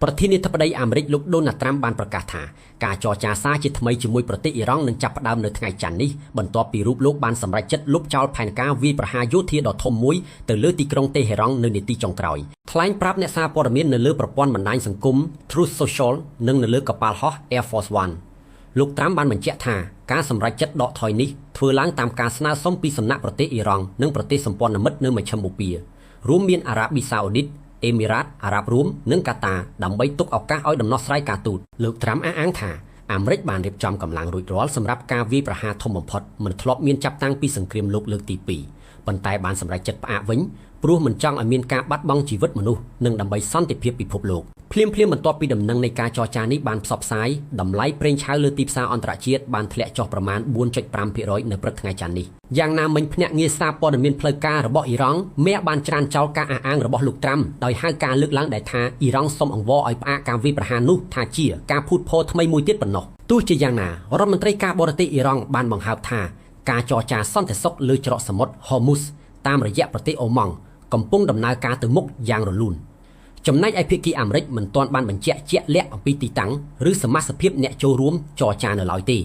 ប្រធានាធិបតីអាមេរិកលោកដូណាល់ត្រាំបានប្រកាសថាការចរចាសារជាថ្មីជាមួយប្រទេសអ៊ីរ៉ង់នឹងចាប់ផ្ដើមនៅថ្ងៃច័ន្ទនេះបន្ទាប់ពីរូបលោកបានសម្រេចចិត្តលុបចោលផែនការវាយប្រហារយោធាដ៏ធំមួយទៅលើទីក្រុងតេហេរ៉ង់នៅនាទីចុងក្រោយថ្លែងប្រាប់អ្នកសារព័ត៌មាននៅលើប្រព័ន្ធបណ្ដាញសង្គម Truth Social និងនៅលើកប៉ាល់ហោះ Air Force One លោកត្រាំបានបញ្ជាក់ថាការសម្រេចចិត្តដកថយនេះធ្វើឡើងតាមការស្នើសុំពីសំណាក់ប្រទេសអ៊ីរ៉ង់និងប្រទេសសម្ព័ន្ធមិត្តនៅមជ្ឈិមបូព៌ារួមមានអារ៉ាប៊ីសាអូឌីតអេមីរ៉ាតអារ៉ាប់រួមនិងកាតាដើម្បីទុកឱកាសឲ្យដំណោះស្រាយការទូតលោកត្រាំអះអាងថាអាមេរិកបានរៀបចំកម្លាំងរួចរាល់សម្រាប់ការវាយប្រហារធំបំផុតមិនធ្លាប់មានចាប់តាំងពីសង្គ្រាមលោកលើកទី2ប៉ុន្តែបានសម្រេចចិត្តផ្អាកវិញព្រោះមិនចង់ឲ្យមានការបាត់បង់ជីវិតមនុស្សនិងដើម្បីសន្តិភាពពិភពលោកភ្លាមបន្ទាប់ពីដំណឹងនៃការចរចានេះបានផ្សព្វផ្សាយតម្លៃប្រេងឆៅលើទីផ្សារអន្តរជាតិបានធ្លាក់ចុះប្រមាណ 4.5% នៅព្រឹកថ្ងៃច័ន្ទនេះយ៉ាងណាមិញភ្នាក់ងារសារព័ត៌មានផ្លូវការរបស់អ៊ីរ៉ង់បានច្រានចោលការអះអាងរបស់លោកត្រាំដោយហៅការលើកឡើងដែលថាអ៊ីរ៉ង់សុំអង្វរឲ្យផ្អាកការវាយប្រហារនោះថាជាការភូតភរថ្មីមួយទៀតប៉ុណ្ណោះទោះជាយ៉ាងណារដ្ឋមន្ត្រីការបរទេសអ៊ីរ៉ង់បានបង្ហើបថាការចរចាសន្តិសុខលើច្រកសមុទ្រ Hormuz តាមរយៈប្រទេសអូម៉ង់កំពុងដំណើរការទៅមុខយ៉ាងរលូនចំណែកឯភាគីអាមេរិកមិនទាន់បានបញ្ជាក់ជាក់លាក់អំពីទីតាំងឬសមាជិកភាពអ្នកចូលរួមចរចានៅឡើយទេ